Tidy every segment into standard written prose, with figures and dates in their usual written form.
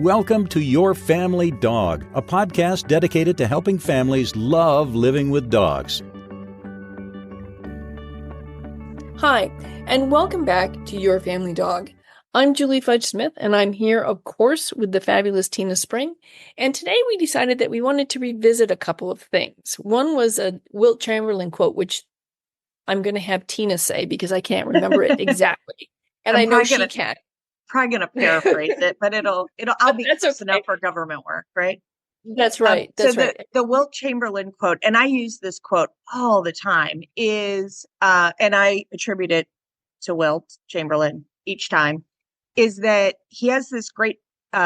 welcome to Your Family Dog, a podcast dedicated to helping families love living with dogs. Hi, and welcome back to Your Family Dog. I'm Julie Fudge Smith, and I'm here, of course, with the fabulous Tina Spring. And today we decided that we wanted to revisit a couple of things. One was a Wilt Chamberlain quote, which I'm going to have Tina say because I can't remember it exactly. And I know she can. Probably going to paraphrase it, but I'll be close enough for government work, right? That's right. The Wilt Chamberlain quote, and I use this quote all the time, is, and I attribute it to Wilt Chamberlain each time, is that he has this great, he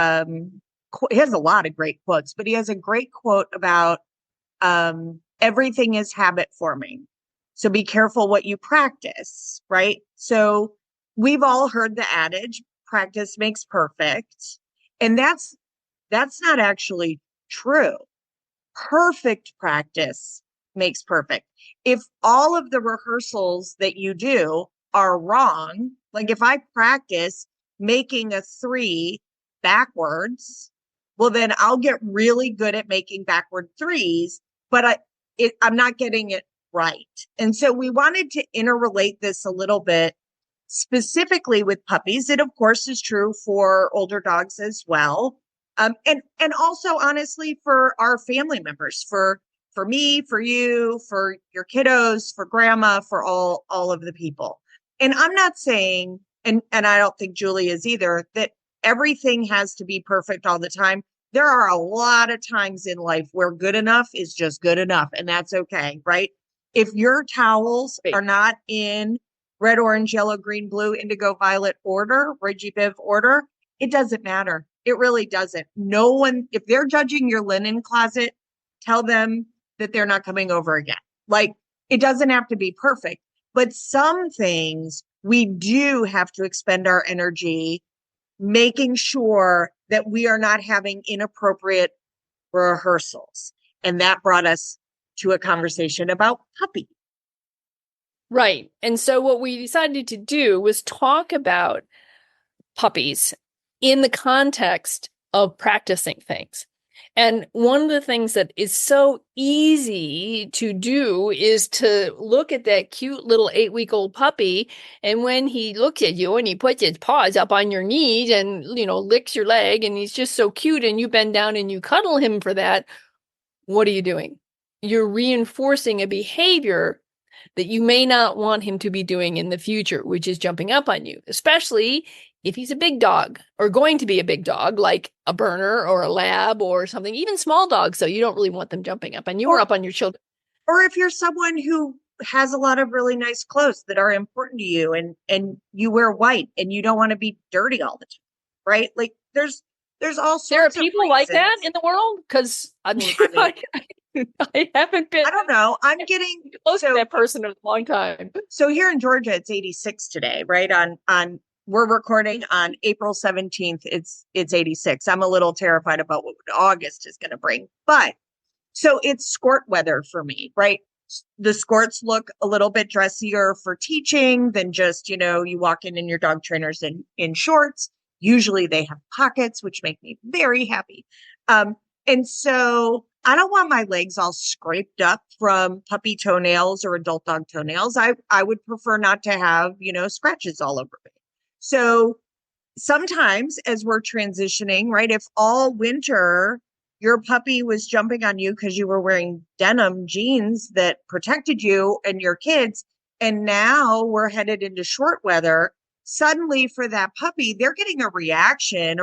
has a lot of great quotes, but he has a great quote about everything is habit forming. So be careful what you practice, right? So we've all heard the adage, practice makes perfect. And that's not actually true. Perfect practice makes perfect. If all of the rehearsals that you do are wrong, like if I practice making a 3 backwards, well, then I'll get really good at making backward 3s, but I'm not getting it right. And so we wanted to interrelate this a little bit, specifically with puppies. It, of course, is true for older dogs as well. And also, honestly, for our family members, for me, for you, for your kiddos, for grandma, for all of the people. And I'm not saying, and I don't think Julie is either, that everything has to be perfect all the time. There are a lot of times in life where good enough is just good enough, and that's okay, right? If your towels are not in red, orange, yellow, green, blue, indigo, violet order, Reggie Biv order, it doesn't matter. It really doesn't. No one, if they're judging your linen closet, tell them that they're not coming over again. Like, it doesn't have to be perfect, but some things we do have to expend our energy making sure that we are not having inappropriate rehearsals. And that brought us to a conversation about puppies. Right. And so what we decided to do was talk about puppies in the context of practicing things. And one of the things that is so easy to do is to look at that cute little 8-week-old puppy. And when he looks at you and he puts his paws up on your knees and, licks your leg and he's just so cute and you bend down and you cuddle him for that, what are you doing? You're reinforcing a behavior that you may not want him to be doing in the future, which is jumping up on you, especially if he's a big dog or going to be a big dog, like a Berner or a Lab or something, even small dogs. So you don't really want them jumping up on you or up on your children. Or if you're someone who has a lot of really nice clothes that are important to you and you wear white and you don't want to be dirty all the time, right? Like there's all sorts of There are people like that in the world? Because I haven't been. I don't know. I'm getting close to that person in a long time. So here in Georgia, it's 86 today, right? On we're recording on April 17th. It's 86. I'm a little terrified about what August is going to bring, but so it's skort weather for me, right? The skorts look a little bit dressier for teaching than just, you walk in your dog trainers in shorts. Usually they have pockets, which make me very happy. And so I don't want my legs all scraped up from puppy toenails or adult dog toenails. I would prefer not to have, scratches all over me. So sometimes as we're transitioning, right, if all winter your puppy was jumping on you because you were wearing denim jeans that protected you and your kids, and now we're headed into short weather, suddenly for that puppy, they're getting a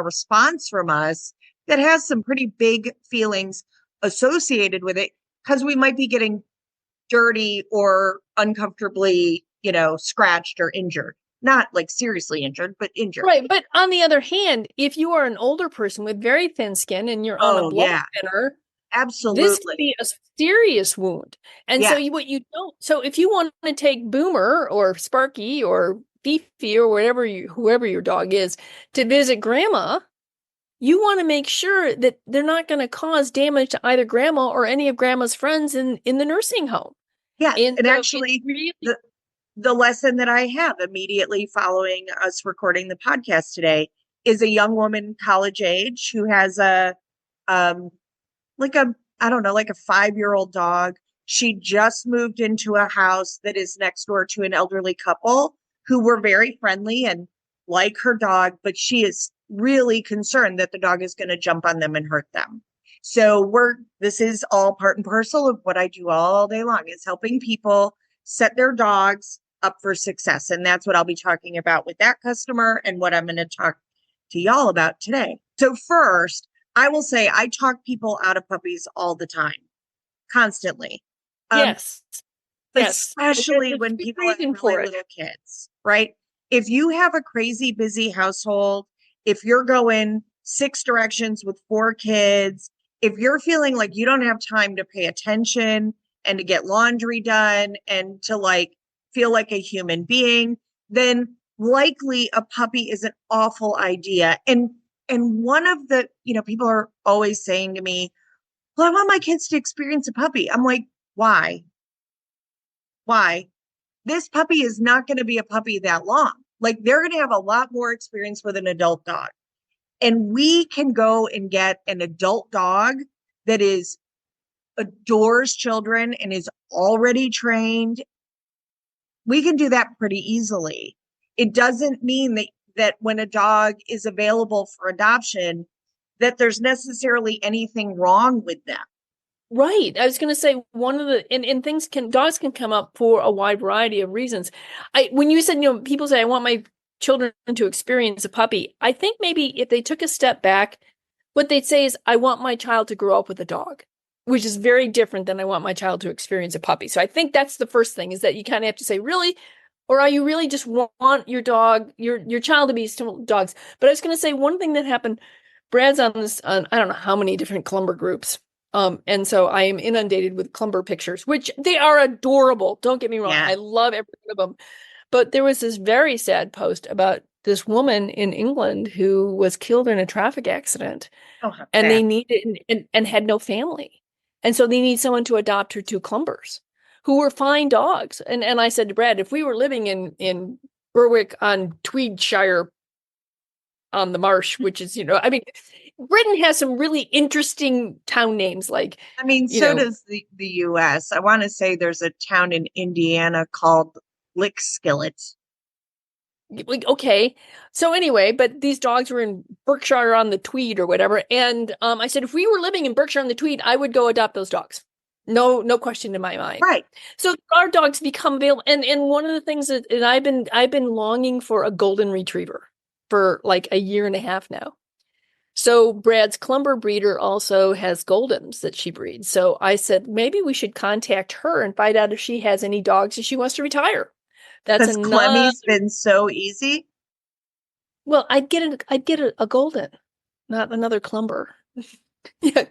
response from us that has some pretty big feelings associated with it because we might be getting dirty or uncomfortably, scratched or injured. Not like seriously injured, but injured. Right. But on the other hand, if you are an older person with very thin skin and you're on a blood thinner, absolutely, this could be a serious wound. And so so if you want to take Boomer or Sparky or Beefy or whoever your dog is to visit grandma, you want to make sure that they're not going to cause damage to either grandma or any of grandma's friends in the nursing home. Yeah. And actually, the lesson that I have immediately following us recording the podcast today is a young woman, college age, who has um, like a, I don't know, like a 5-year-old dog. She just moved into a house that is next door to an elderly couple who were very friendly and like her dog, but she is really concerned that the dog is going to jump on them and hurt them. So this is all part and parcel of what I do all day long, is helping people set their dogs up for success. And that's what I'll be talking about with that customer and what I'm going to talk to y'all about today. So first, I will say I talk people out of puppies all the time, constantly. Yes. Yes. Especially There's when a good people have reason really for it. little kids, right? If you have a crazy busy household, if you're going 6 directions with 4 kids, if you're feeling like you don't have time to pay attention and to get laundry done and to like feel like a human being, then likely a puppy is an awful idea. And one of the, people are always saying to me, well, I want my kids to experience a puppy. I'm like, why? Why? This puppy is not going to be a puppy that long. Like, they're going to have a lot more experience with an adult dog. And we can go and get an adult dog that adores children and is already trained. We can do that pretty easily. It doesn't mean that when a dog is available for adoption, that there's necessarily anything wrong with them. Right. I was going to say one of the and dogs can come up for a wide variety of reasons. When you said, people say I want my children to experience a puppy, I think maybe if they took a step back, what they'd say is I want my child to grow up with a dog, which is very different than I want my child to experience a puppy. So I think that's the first thing, is that you kind of have to say, really, or are you really just want your dog, your child to be still dogs? But I was going to say one thing that happened. Brad's on I don't know how many different Clumber groups. And so I am inundated with Clumber pictures, which they are adorable. Don't get me wrong. Yeah. I love every one of them. But there was this very sad post about this woman in England who was killed in a traffic accident. Oh, and they needed and had no family. And so they need someone to adopt her 2 Clumbers who were fine dogs. And I said to Brad, if we were living in Berwick on Tweedshire on the Marsh, which is, Britain has some really interesting town names, so does the US. I want to say there's a town in Indiana called Lickskillet. Okay. So anyway, but these dogs were in Berkshire on the Tweed or whatever. And I said, if we were living in Berkshire on the Tweed, I would go adopt those dogs. No question in my mind. Right. So our dogs become available. And one of the things that I've been longing for a golden retriever for like a year and a half now. So Brad's Clumber breeder also has Goldens that she breeds. So I said, maybe we should contact her and find out if she has any dogs that she wants to retire. Because Clemmy's been so easy. Well, I'd get a Golden, not another Clumber. Yeah.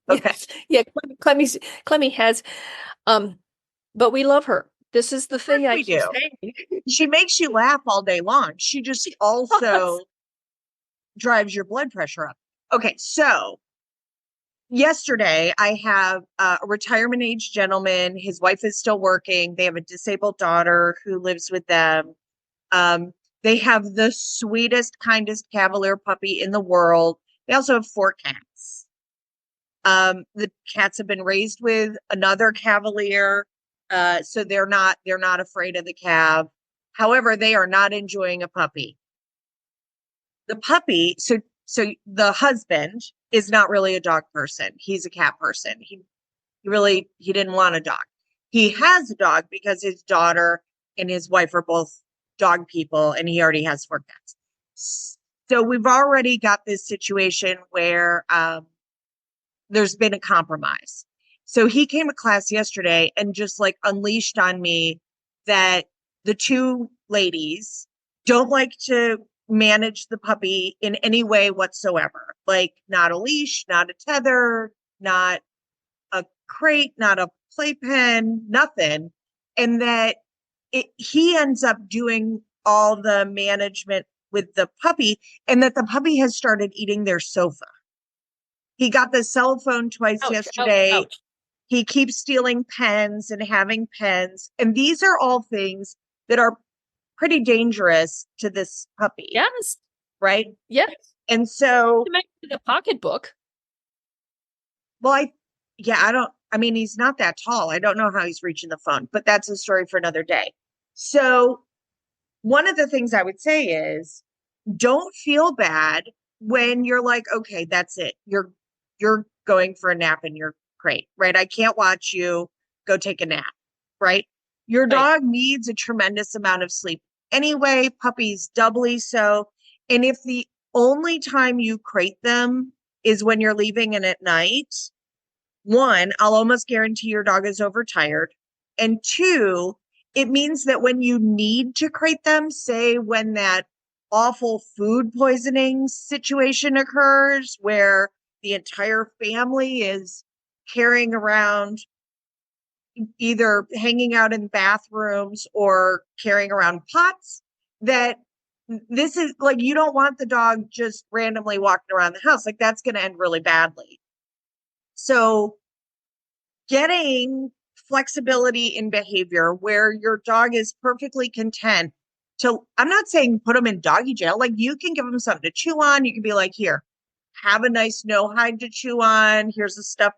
Okay. Yeah. Clemmy has, but we love her. This is the thing I keep saying. She makes you laugh all day long. She just also drives your blood pressure up. Okay, so yesterday I have a retirement age gentleman. His wife is still working. They have a disabled daughter who lives with them. They have the sweetest, kindest Cavalier puppy in the world. They also have 4 cats. The cats have been raised with another Cavalier, so they're not afraid of the Cav. However, they are not enjoying a puppy. The puppy, so the husband is not really a dog person. He's a cat person. He didn't want a dog. He has a dog because his daughter and his wife are both dog people, and he already has 4 cats. So we've already got this situation where there's been a compromise. So he came to class yesterday and just like unleashed on me that the 2 ladies don't like to manage the puppy in any way whatsoever. Like, not a leash, not a tether, not a crate, not a playpen, nothing. And that he ends up doing all the management with the puppy, and that the puppy has started eating their sofa. He got the cell phone twice yesterday. Ouch. He keeps stealing pens and having pens. And these are all things that are pretty dangerous to this puppy. Yes. right? Yes. And so, To make it a pocketbook. well, he's not that tall. I don't know how he's reaching the phone, but that's a story for another day. So one of the things I would say is don't feel bad when you're like, okay, that's it. You're going for a nap in your crate, right? I can't watch you go take a nap, right? Your Right. dog needs a tremendous amount of sleep anyway, puppies doubly so. And if the only time you crate them is when you're leaving and at night, one, I'll almost guarantee your dog is overtired. And two, it means that when you need to crate them, say when that awful food poisoning situation occurs where the entire family is carrying around, either hanging out in bathrooms or carrying around pots, that this is like, you don't want the dog just randomly walking around the house. Like, that's going to end really badly. So getting flexibility in behavior where your dog is perfectly content to, I'm not saying put them in doggy jail. Like, you can give them something to chew on. You can be like, here, have a nice no hide to chew on. Here's a stuffed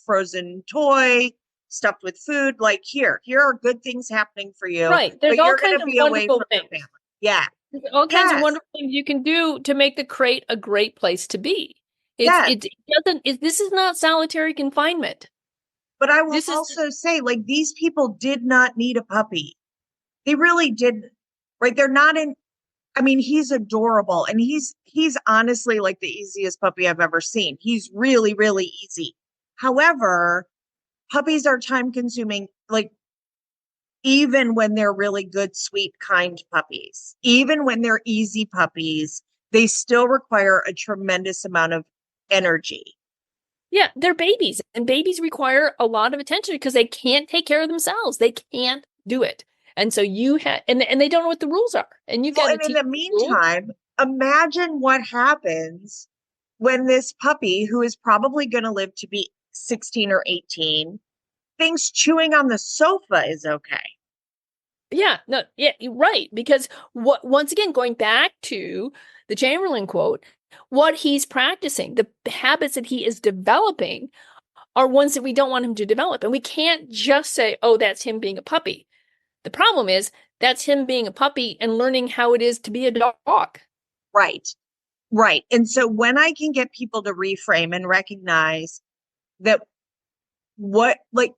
frozen toy stuffed with food. Like, here are good things happening for you. Right. There's but all you're kinds going to of be away wonderful from your things. family. Yeah. There's all kinds of Yes. wonderful things you can do to make the crate a great place to be. Yes. This is not solitary confinement. But I will This is also say, like, these people did not need a puppy. They really didn't, right? They're not in, I mean, he's adorable, and he's honestly like the easiest puppy I've ever seen. He's really, really easy. However, puppies are time consuming, like, even when they're really good, sweet, kind puppies, even when they're easy puppies, they still require a tremendous amount of energy. Yeah, they're babies, and babies require a lot of attention because they can't take care of themselves. They can't do it. And so you have, and they don't know what the rules are. And you got to And in teach the them the rules. meantime, imagine what happens when this puppy, who is probably going to live to be 16 or 18, thinks chewing on the sofa is okay. Yeah, no, yeah, you're right. Because once again, going back to the Chamberlain quote, what he's practicing, the habits that he is developing are ones that we don't want him to develop. And we can't just say, oh, that's him being a puppy. The problem is that's him being a puppy and learning how it is to be a dog. Right. Right. And so when I can get people to reframe and recognize that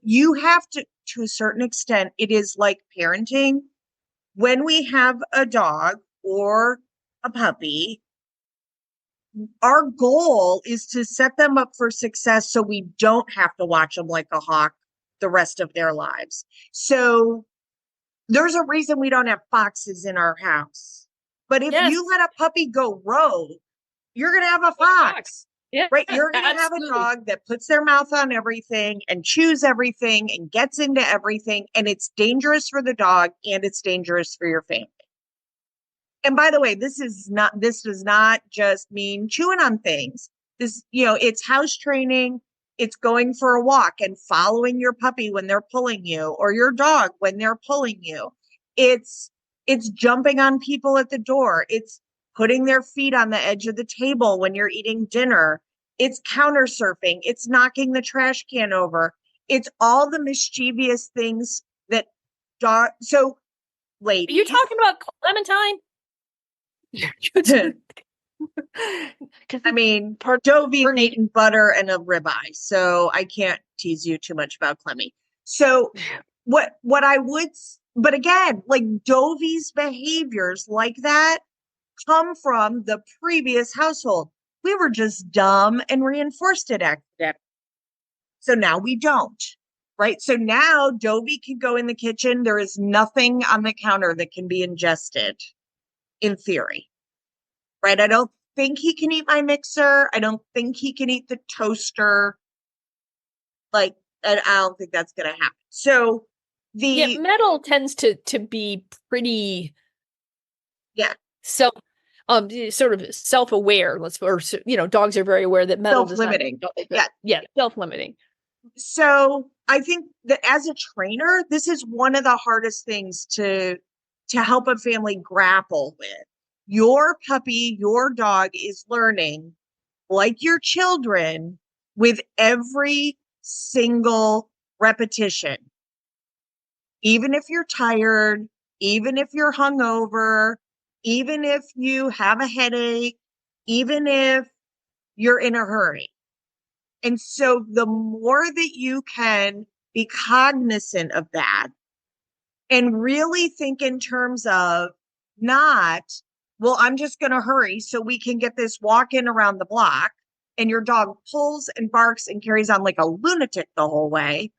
you have to a certain extent, it is like parenting. When we have a dog or a puppy, our goal is to set them up for success so we don't have to watch them like a hawk the rest of their lives. So there's a reason we don't have foxes in our house. But if you let a puppy go rogue, you're going to have a fox. Yeah, right? You're going to have a dog that puts their mouth on everything and chews everything and gets into everything. And it's dangerous for the dog and it's dangerous for your family. And by the way, this does not just mean chewing on things. It's house training. It's going for a walk and following your puppy when they're pulling you, or your dog when they're pulling you. It's jumping on people at the door. It's putting their feet on the edge of the table when you're eating dinner. It's counter surfing. It's knocking the trash can over. It's all the mischievous things that dog. So, ladies, you're talking about Clementine. I mean, Dovey's eating butter and a ribeye, so I can't tease you too much about Clemmy. So what I would, but again, like Dovey's behaviors like that come from the previous household. We were just dumb and reinforced it accidentally. So now we don't, right? So now Dovey can go in the kitchen. There is nothing on the counter that can be ingested in theory, right? I don't think he can eat my mixer. I don't think he can eat the toaster. Like, I don't think that's going to happen. So metal tends to be pretty, sort of self-aware. Dogs are very aware that metal self-limiting. Self-limiting. So I think that as a trainer, this is one of the hardest things to help a family grapple with, your puppy, your dog is learning like your children with every single repetition. Even if you're tired, even if you're hungover, even if you have a headache, even if you're in a hurry. And so the more that you can be cognizant of that and really think in terms of not, well, I'm just going to hurry so we can get this walk in around the block, and your dog pulls and barks and carries on like a lunatic the whole way.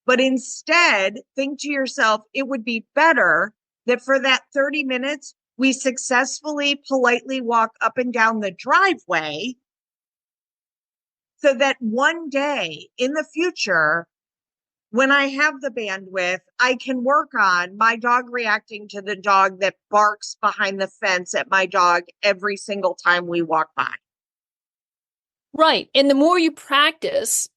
But instead, think to yourself, it would be better that for that 30 minutes, we successfully, politely walk up and down the driveway so that one day in the future, when I have the bandwidth, I can work on my dog reacting to the dog that barks behind the fence at my dog every single time we walk by. Right. And the more you practice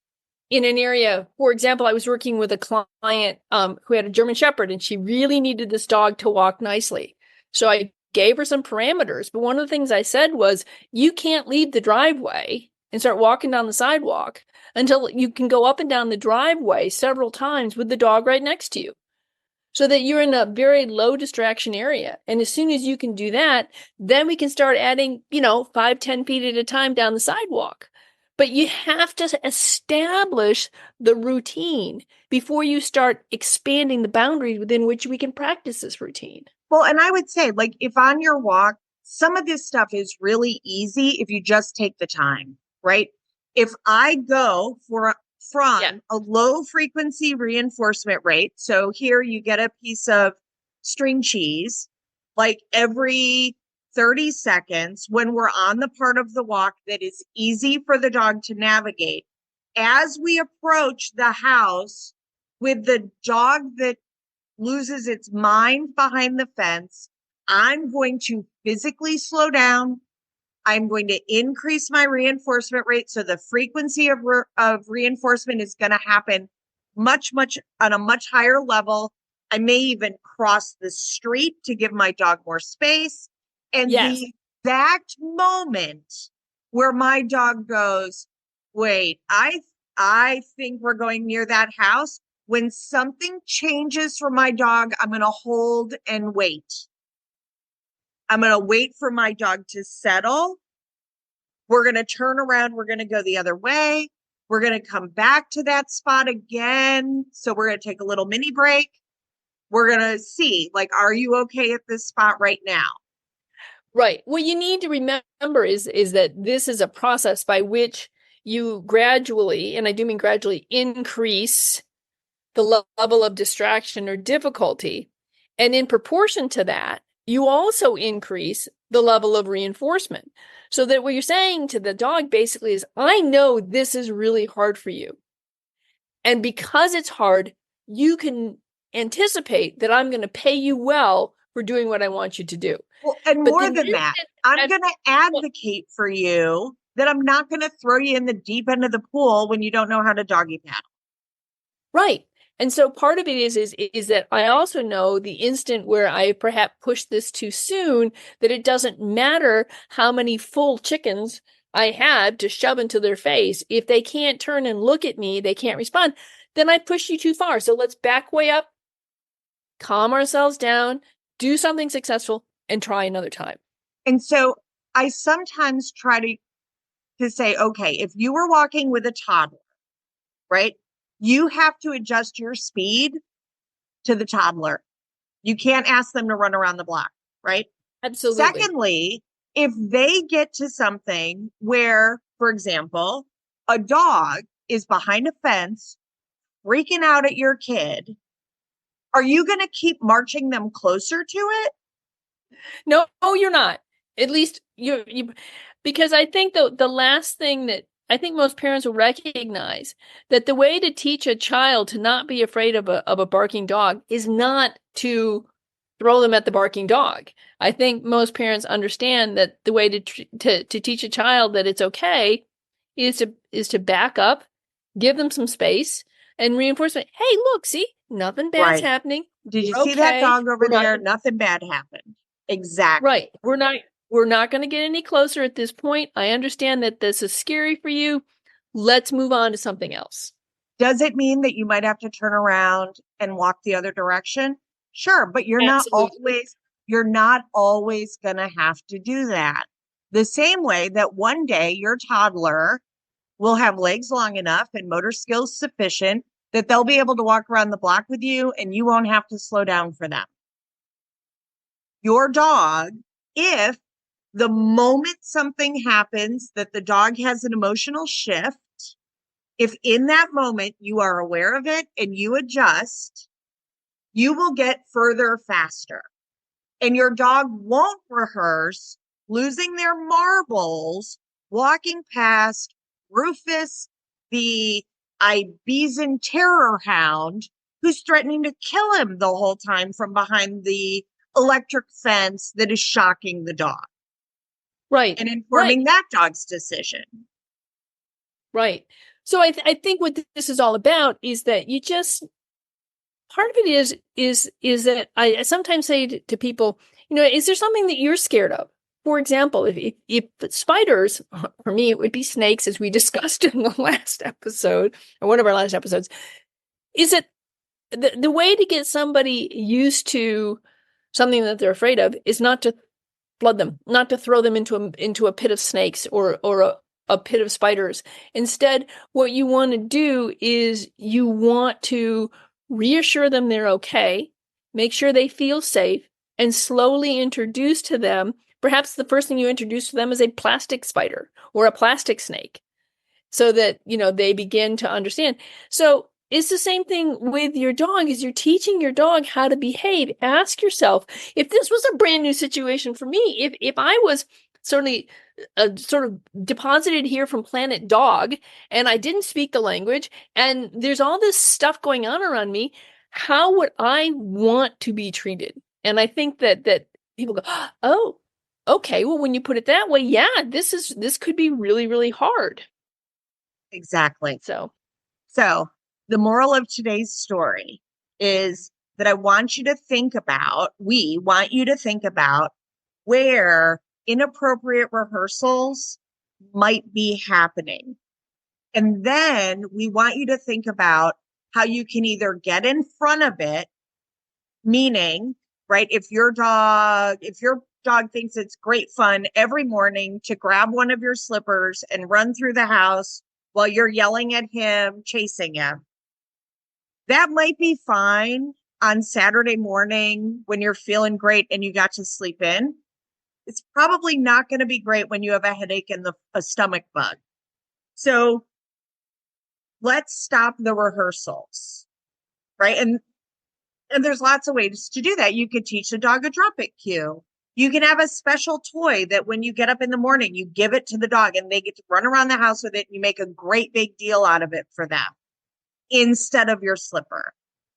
in an area, for example, I was working with a client who had a German Shepherd, and she really needed this dog to walk nicely. So I gave her some parameters. But one of the things I said was, you can't leave the driveway and start walking down the sidewalk until you can go up and down the driveway several times with the dog right next to you, so that you're in a very low distraction area. And as soon as you can do that, then we can start adding, 5-10 feet at a time down the sidewalk. But you have to establish the routine before you start expanding the boundaries within which we can practice this routine. Well, and I would say, like, if on your walk, some of this stuff is really easy if you just take the time, right? If I go from a low frequency reinforcement rate, so here you get a piece of string cheese, like every 30 seconds, when we're on the part of the walk that is easy for the dog to navigate, as we approach the house with the dog that loses its mind behind the fence, I'm going to physically slow down. I'm going to increase my reinforcement rate. So the frequency of reinforcement is going to happen much on a much higher level. I may even cross the street to give my dog more space. And the exact moment where my dog goes, wait, I think we're going near that house. When something changes for my dog, I'm going to hold and wait. I'm going to wait for my dog to settle. We're going to turn around. We're going to go the other way. We're going to come back to that spot again. So we're going to take a little mini break. We're going to see, like, are you okay at this spot right now? Right. What you need to remember is that this is a process by which you gradually, and I do mean gradually, increase the level of distraction or difficulty. And in proportion to that, you also increase the level of reinforcement. So that what you're saying to the dog basically is, I know this is really hard for you. And because it's hard, you can anticipate that I'm going to pay you well for doing what I want you to do. Well, and more than that, I'm going to advocate for you that I'm not going to throw you in the deep end of the pool when you don't know how to doggy paddle. Right. And so part of it is that I also know the instant where I perhaps pushed this too soon, that it doesn't matter how many full chickens I had to shove into their face. If they can't turn and look at me, they can't respond, then I pushed you too far. So let's back way up, calm ourselves down, do something successful, and try another time. And so I sometimes try to say, okay, if you were walking with a toddler, right? You have to adjust your speed to the toddler. You can't ask them to run around the block, right? Absolutely. Secondly, if they get to something where, for example, a dog is behind a fence, freaking out at your kid, are you going to keep marching them closer to it? No, you're not. At least you because I think the last thing that I think most parents will recognize, that the way to teach a child to not be afraid of a barking dog is not to throw them at the barking dog. I think most parents understand that the way to teach a child that it's okay is to back up, give them some space, and reinforcement. Hey, look, see, nothing bad's happening. Did you see that dog over there? Nothing bad happened. Exactly. Right. we're not going to get any closer at this point. I understand that this is scary for you. Let's move on to something else. Does it mean that you might have to turn around and walk the other direction? Sure, but you're Absolutely. not always going to have to do that. The same way that one day your toddler will have legs long enough and motor skills sufficient that they'll be able to walk around the block with you and you won't have to slow down for them. Your dog, if the moment something happens that the dog has an emotional shift, if in that moment you are aware of it and you adjust, you will get further faster. And your dog won't rehearse losing their marbles, walking past Rufus, the Ibizan terror hound, who's threatening to kill him the whole time from behind the electric fence that is shocking the dog. Right. And informing that dog's decision. Right. So I think what this is all about is that you just, part of it is that I sometimes say to people, is there something that you're scared of? For example, if spiders, for me, it would be snakes, as we discussed in the last episode, or one of our last episodes. Is it the way to get somebody used to something that they're afraid of is not to flood them, not to throw them into a pit of snakes or a pit of spiders. Instead, what you want to do is you want to reassure them they're okay, make sure they feel safe, and slowly introduce to them. Perhaps the first thing you introduce to them is a plastic spider or a plastic snake, so that, they begin to understand. So it's the same thing with your dog. Is you're teaching your dog how to behave. Ask yourself, if this was a brand new situation for me, if I was certainly sort of deposited here from planet dog and I didn't speak the language and there's all this stuff going on around me, how would I want to be treated? And I think that people go, oh, okay, well, when you put it that way, yeah, this could be really, really hard. Exactly. So the moral of today's story is that we want you to think about where inappropriate rehearsals might be happening. And then we want you to think about how you can either get in front of it, meaning, right, if your dog thinks it's great fun every morning to grab one of your slippers and run through the house while you're yelling at him, chasing him, that might be fine on Saturday morning when you're feeling great and you got to sleep in. It's probably not going to be great when you have a headache and a stomach bug. So let's stop the rehearsals, right? And there's lots of ways to do that. You could teach the dog a drop it cue. You can have a special toy that when you get up in the morning, you give it to the dog and they get to run around the house with it. And you make a great big deal out of it for them instead of your slipper.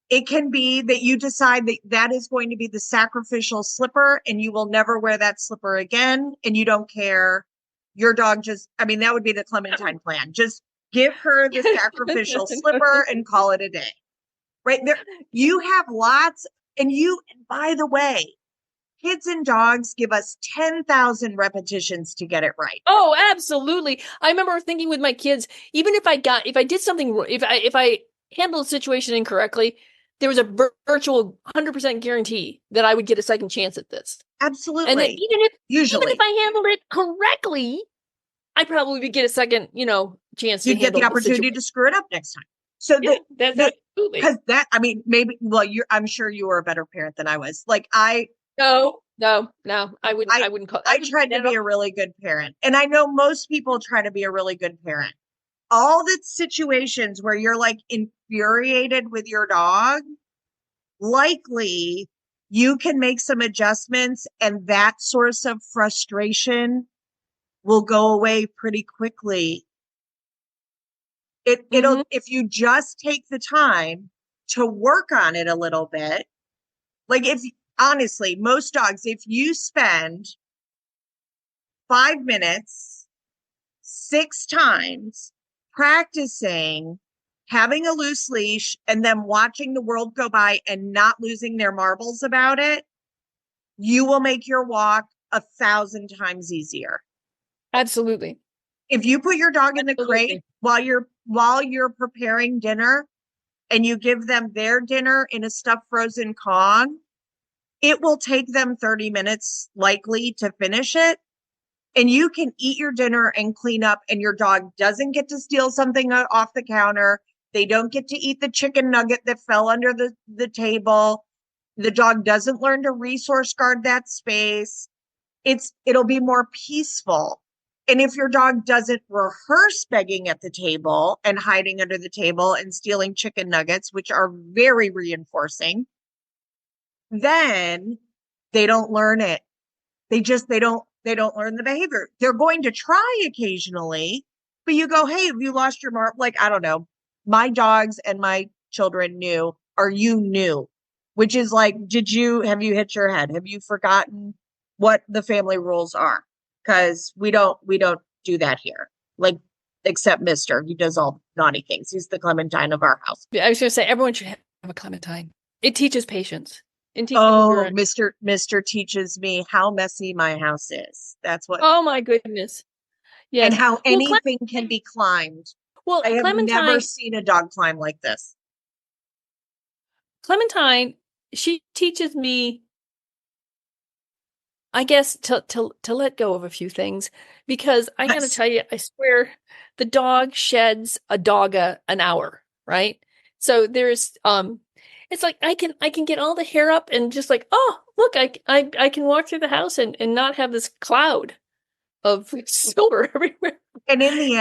It can be that you decide that is going to be the sacrificial slipper and you will never wear that slipper again. And you don't care. Your dog that would be the Clementine plan. Just give her the sacrificial slipper and call it a day. Right there. You have lots. And by the way, kids and dogs give us 10,000 repetitions to get it right. Oh, absolutely. I remember thinking with my kids, even if I did something, if I handled a situation incorrectly, there was a virtual 100% guarantee that I would get a second chance at this. Absolutely. And even if I handled it correctly, I probably would get a second, chance. You'd get the opportunity to screw it up next time. So that's absolutely, because I'm sure you were a better parent than I was. No, I wouldn't call. I tried to be a really good parent. And I know most people try to be a really good parent. All the situations where you're infuriated with your dog, likely you can make some adjustments and that source of frustration will go away pretty quickly. It'll, if you just take the time to work on it a little bit, honestly, most dogs, if you spend 5 minutes, 6 times practicing having a loose leash and then watching the world go by and not losing their marbles about it, you will make your walk 1,000 times easier. Absolutely. If you put your dog in the Absolutely. crate while you're preparing dinner and you give them their dinner in a stuffed frozen Kong, it will take them 30 minutes likely to finish it. And you can eat your dinner and clean up, and your dog doesn't get to steal something off the counter. They don't get to eat the chicken nugget that fell under the table. The dog doesn't learn to resource guard that space. It'll be more peaceful. And if your dog doesn't rehearse begging at the table and hiding under the table and stealing chicken nuggets, which are very reinforcing, then they don't learn it. They don't learn the behavior. They're going to try occasionally, but you go, hey, have you lost your mark? Like, I don't know. My dogs and my children knew, are you new? Which is like, have you hit your head? Have you forgotten what the family rules are? Because we don't do that here. Like, except Mister, he does all naughty things. He's the Clementine of our house. I was going to say, everyone should have a Clementine. It teaches patience. It teaches Oh, endurance. Mister teaches me how messy my house is. That's what. Oh my goodness. Yes. And how Well, anything can be climbed. Well, I have Clementine, never seen a dog climb like this. Clementine, she teaches me, I guess, to let go of a few things, because I got to Yes. tell you, I swear, the dog sheds a dog an hour, right? So there's it's like I can get all the hair up and just like, oh, look, I can walk through the house and not have this cloud of silver everywhere. And in the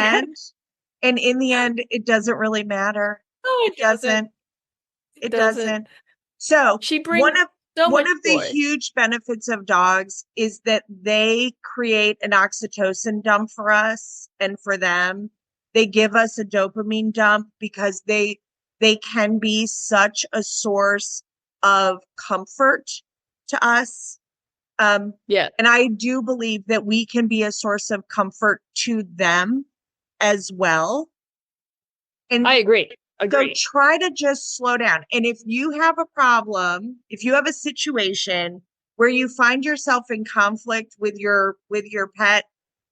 end, it doesn't really matter. No, It doesn't. It It doesn't. doesn't. So She brings one so much of the joy. huge benefits of dogs is that they create an oxytocin dump for us and for them. They give us a dopamine dump because they can be such a source of comfort to us. Yeah, And I do believe that we can be a source of comfort to them as well. And I agree. so try to just slow down. And if you have a problem, if you have a situation where you find yourself in conflict with your pet,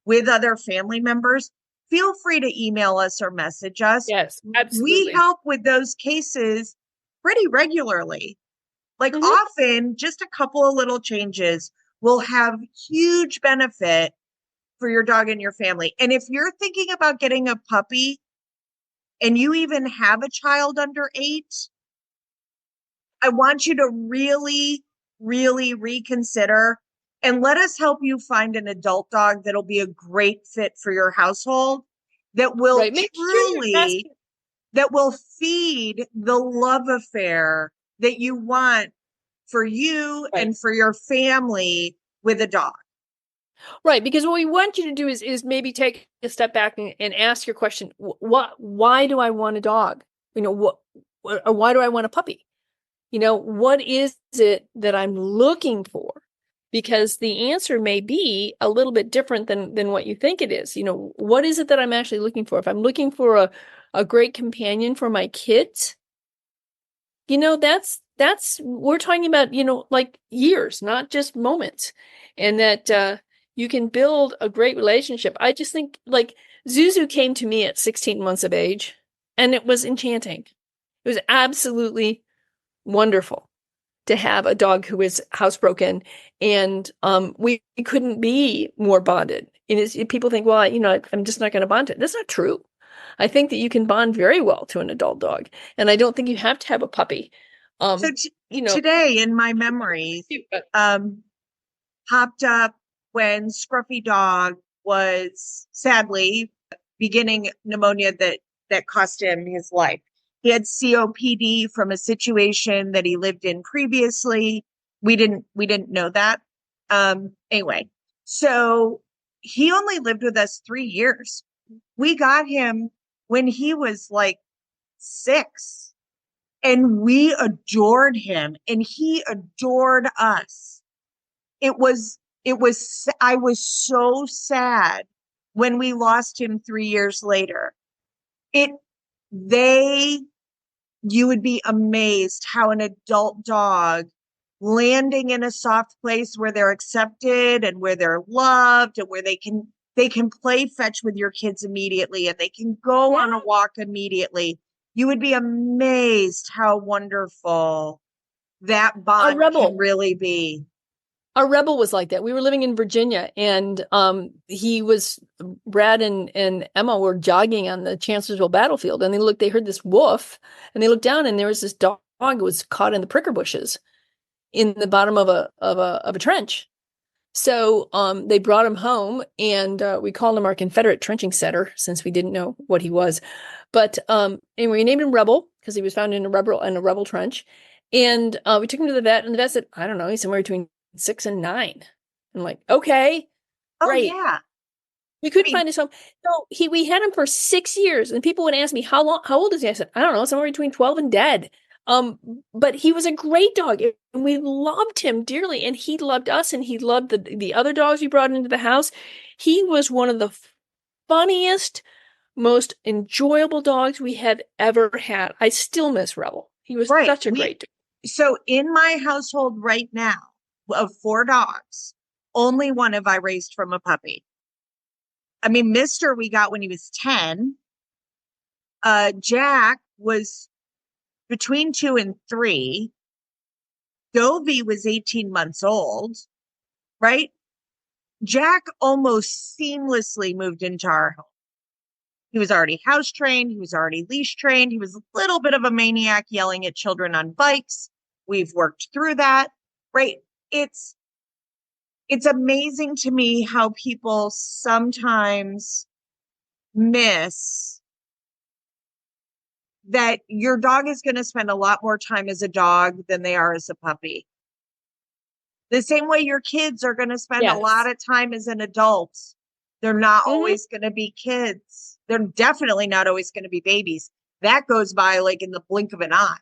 with other family members, feel free to email us or message us. Yes, We absolutely. help with those cases pretty regularly. Like Mhm. often, just a couple of little changes will have huge benefit for your dog and your family. And if you're thinking about getting a puppy and you even have a child under 8, I want you to really, really reconsider and let us help you find an adult dog that'll be a great fit for your household, that will Right. Make sure you're asking. that will feed the love affair that you want for you Right. and for your family with a dog. Right, because what we want you to do is maybe take a step back and ask your question: why do I want a dog? You know, or why do I want a puppy? You know, what is it that I'm looking for? Because the answer may be a little bit different than what you think it is. You know, what is it that I'm actually looking for? If I'm looking for a great companion for my kids, you know, that's we're talking about, you know, like years, not just moments. And that you can build a great relationship. I just think, like, Zuzu came to me at 16 months of age, and it was enchanting. It was absolutely wonderful to have a dog who is housebroken, and we couldn't be more bonded. People think, well, you know, I'm just not going to bond it. That's not true. I think that you can bond very well to an adult dog, and I don't think you have to have a puppy. So You know, today in my memories, popped up when Scruffy Dog was sadly beginning pneumonia that cost him his life. He had COPD from a situation that he lived in previously. We didn't know that. Anyway, so he only lived with us 3 years. We got him when he was like 6, and we adored him and he adored us. It was I was so sad when we lost him 3 years later. You would be amazed how an adult dog landing in a soft place where they're accepted and where they're loved and where they can play fetch with your kids immediately and they can go on a walk immediately. You would be amazed how wonderful that bond can really be. Our Rebel was like that. We were living in Virginia, and Brad and Emma were jogging on the Chancellorsville battlefield, and they heard this woof, and they looked down, and there was this dog who was caught in the pricker bushes in the bottom of a trench. So they brought him home, and we called him our Confederate trenching setter since we didn't know what he was. But and we named him Rebel because he was found in a rebel trench. And we took him to the vet, and the vet said, I don't know, he's somewhere between 6 and 9. I'm like, okay, great. Oh, yeah. We couldn't find his home. So we had him for 6 years, and people would ask me, how old is he? I said, I don't know, somewhere between 12 and dead. But he was a great dog, and we loved him dearly, and he loved us, and he loved the other dogs we brought into the house. He was one of the funniest, most enjoyable dogs we had ever had. I still miss Rebel. He was such a great dog. So in my household right now, of 4 dogs, only one have I raised from a puppy. I mean, Mister we got when he was 10. Jack was between 2 and 3. Dovey was 18 months old, right? Jack almost seamlessly moved into our home. He was already house trained. He was already leash trained. He was a little bit of a maniac yelling at children on bikes. We've worked through that, right? It's amazing to me how people sometimes miss that your dog is going to spend a lot more time as a dog than they are as a puppy. The same way your kids are going to spend a lot of time as an adult. They're not always going to be kids. They're definitely not always going to be babies. That goes by like in the blink of an eye.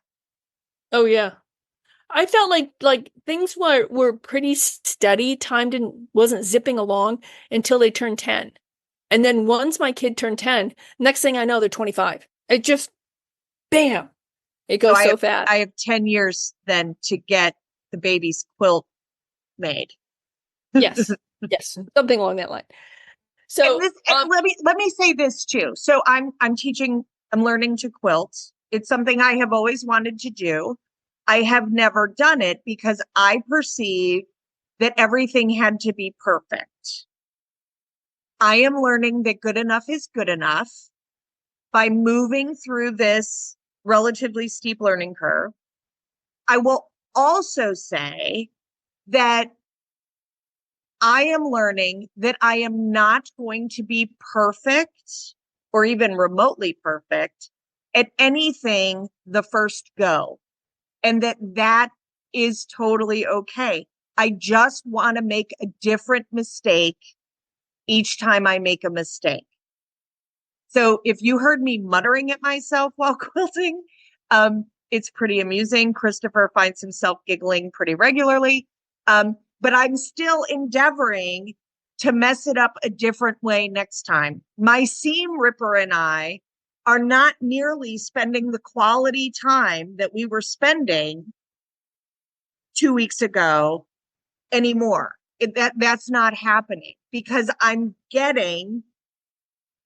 Oh, yeah. I felt like things were pretty steady. Time wasn't zipping along until they turned 10. And then once my kid turned 10, next thing I know, they're 25. It just, bam, it goes so fast. I have 10 years then to get the baby's quilt made. Yes, something along that line. So let me say this too. So I'm learning to quilt. It's something I have always wanted to do. I have never done it because I perceive that everything had to be perfect. I am learning that good enough is good enough by moving through this relatively steep learning curve. I will also say that I am learning that I am not going to be perfect or even remotely perfect at anything the first go. And that is totally okay. I just want to make a different mistake each time I make a mistake. So if you heard me muttering at myself while quilting, it's pretty amusing. Christopher finds himself giggling pretty regularly. But I'm still endeavoring to mess it up a different way next time. My seam ripper and I are not nearly spending the quality time that we were spending 2 weeks ago anymore. That's not happening because I'm getting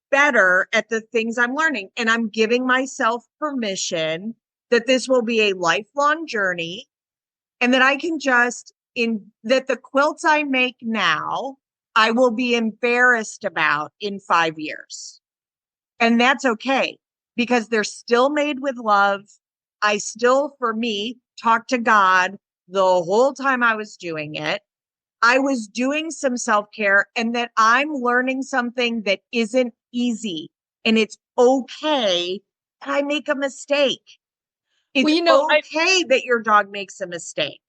better at the things I'm learning, and I'm giving myself permission that this will be a lifelong journey, and that I can that the quilts I make now, I will be embarrassed about in 5 years. And that's okay because they're still made with love. I still, for me, talk to God the whole time I was doing it. I was doing some self-care, and that I'm learning something that isn't easy, and it's okay that I make a mistake. It's okay that your dog makes a mistake.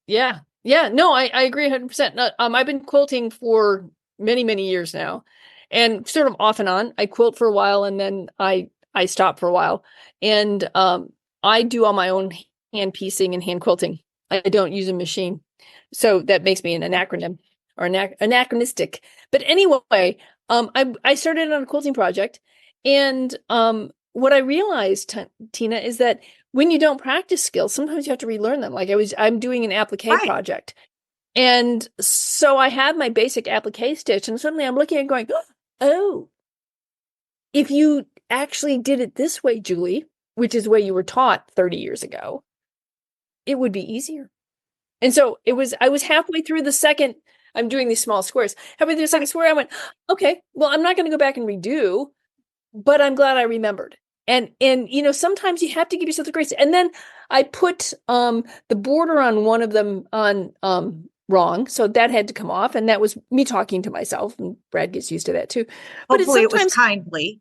Yeah. No, I agree 100%. I've been quilting for many, many years now, and sort of off and on. I quilt for a while, and then I stop for a while. And I do all my own hand piecing and hand quilting. I don't use a machine. So that makes me an anachronym or anachronistic. But anyway, I started on a quilting project, and what I realized, Tina, is that when you don't practice skills, sometimes you have to relearn them. Like I'm doing an applique Right. project. And so I have my basic applique stitch, and suddenly I'm looking at it going, oh, if you actually did it this way, Julie, which is the way you were taught 30 years ago, it would be easier. And so I was halfway through the second, I'm doing these small squares. Halfway through the second square, I went, okay, well, I'm not going to go back and redo, but I'm glad I remembered. And sometimes you have to give yourself the grace. And then I put the border on one of them on wrong. So that had to come off. And that was me talking to myself. And Brad gets used to that too. But Hopefully it was kindly.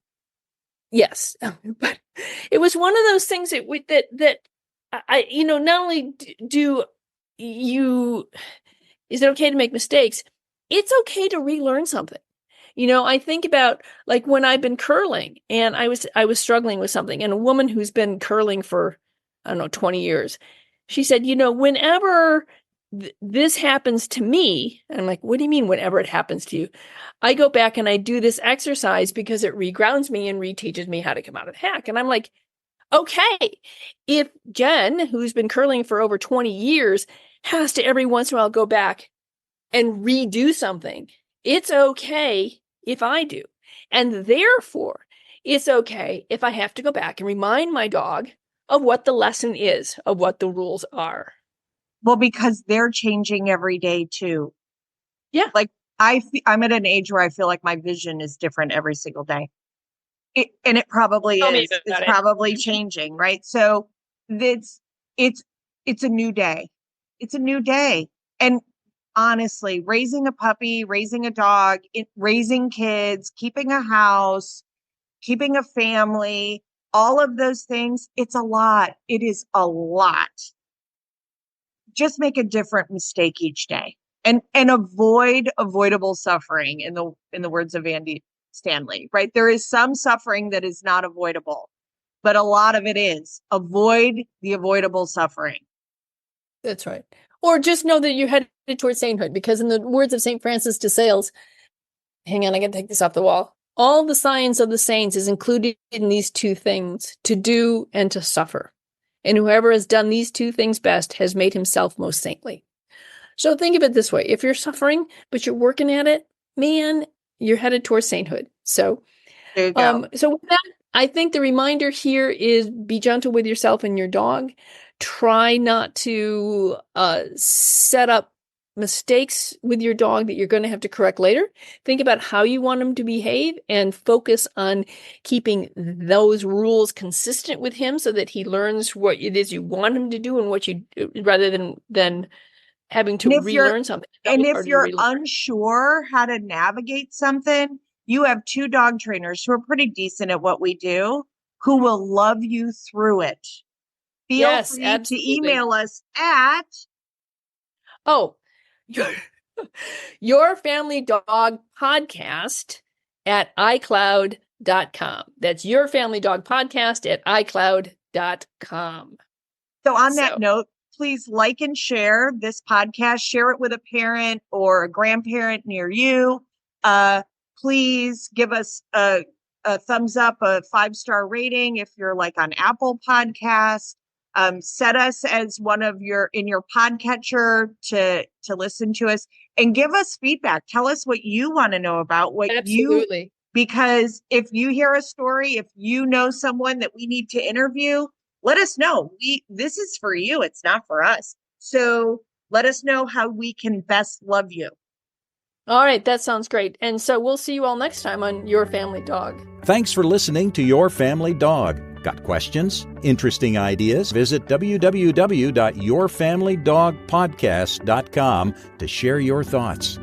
Yes. But it was one of those things that I not only do you, is it okay to make mistakes? It's okay to relearn something. I think about like when I've been curling and I was struggling with something, and a woman who's been curling for, I don't know, 20 years, she said, whenever this happens to me, and I'm like, what do you mean whenever it happens to you? I go back and I do this exercise because it regrounds me and reteaches me how to come out of the hack. And I'm like, okay, if Jen, who's been curling for over 20 years, has to every once in a while go back and redo something, it's okay if I do. And therefore, it's okay if I have to go back and remind my dog of what the lesson is, of what the rules are. Well, because they're changing every day too. Yeah. Like I'm at an age where I feel like my vision is different every single day. And it probably is. It's probably changing, right? So it's a new day. It's a new day. And honestly, raising a puppy, raising a dog, raising kids, keeping a house, keeping a family, all of those things, it's a lot. It is a lot. Just make a different mistake each day and avoid avoidable suffering, in the words of Andy Stanley, right? There is some suffering that is not avoidable, but a lot of it is. Avoid the avoidable suffering. That's right. Or just know that you're headed towards sainthood, because in the words of St. Francis de Sales, hang on, I got to take this off the wall. All the science of the saints is included in these two things, to do and to suffer. And whoever has done these two things best has made himself most saintly. So think of it this way. If you're suffering, but you're working at it, man, you're headed towards sainthood. So, there you go. So with that, I think the reminder here is be gentle with yourself and your dog. Try not to set up mistakes with your dog that you're going to have to correct later. Think about how you want him to behave and focus on keeping those rules consistent with him so that he learns what it is you want him to do and what you, rather than having to relearn something. And if you're unsure how to navigate something, you have two dog trainers who are pretty decent at what we do, who will love you through it. Feel free to email us at your family dog podcast at iCloud.com. That's your family dog podcast at iCloud.com. So on that note, please like and share this podcast. Share it with a parent or a grandparent near you. Please give us a thumbs up, a 5-star rating if you're like on Apple Podcasts. Set us as one of in your podcatcher to listen to us, and give us feedback. Tell us what you want to know about because if you hear a story, if you know someone that we need to interview, let us know. This is for you. It's not for us. So let us know how we can best love you. All right. That sounds great. And so we'll see you all next time on Your Family Dog. Thanks for listening to Your Family Dog. Got questions? Interesting ideas? Visit www.yourfamilydogpodcast.com to share your thoughts.